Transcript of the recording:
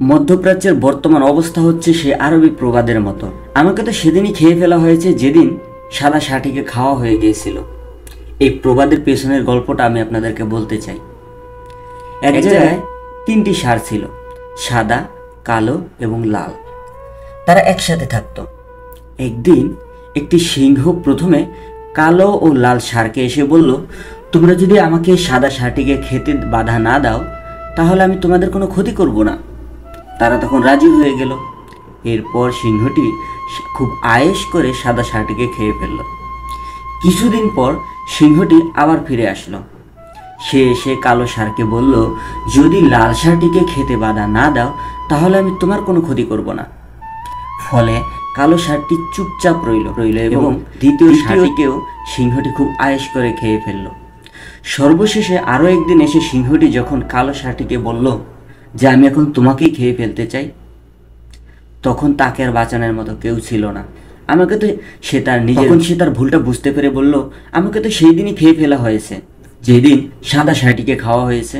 মধ্যপ্রাচ্যের বর্তমান অবস্থা হচ্ছে সে আরবি প্রবাদের মতো। আমাকে তো সেদিনই খেয়ে ফেলা হয়েছে যেদিন সাদা ষাঁটিকে খাওয়া হয়ে গিয়েছিল। এই প্রবাদের পেছনের গল্পটা আমি আপনাদেরকে বলতে চাই। এক জায়গায় 3টি ষাঁড় ছিল, সাদা, কালো এবং লাল। তারা একসাথে থাকতো। একদিন একটি সিংহ প্রথমে কালো ও লাল ষাঁড়কে এসে বলল, তোমরা যদি আমাকে সাদা ষাঁটিকে খেতে বাধা না দাও তাহলে আমি তোমাদের কোনো ক্ষতি করব না। তারা তখন রাজি হয়ে গেল। এরপর সিংহটি খুব আয়েশ করে সাদা ষাঁটিকে খেয়ে ফেলল। কিছুদিন পর সিংহটি আবার ফিরে আসলো। সে এসে কালো ষাঁড়কে বলল, যদি লাল ষাঁটিকে খেতে বাধা না দাও তাহলে আমি তোমার কোনো ক্ষতি করব না। ফলে কালো ষাঁড়টি চুপচাপ রইল এবং দ্বিতীয় ষাঁড়টিকেও সিংহটি খুব আয়েশ করে খেয়ে ফেলল। সর্বশেষে আরও একদিন এসে সিংহটি যখন কালো ষাঁড়টিকে বলল যে আমি এখন তোমাকেই খেয়ে ফেলতে চাই, তখন তাকে আর বাঁচানোর মতো কেউ ছিল না। সে তার ভুলটা বুঝতে পেরে বলল, আমাকে তো সেই দিনই খেয়ে ফেলা হয়েছে যেদিন সাদা ষাঁটিকে খাওয়া হয়েছে।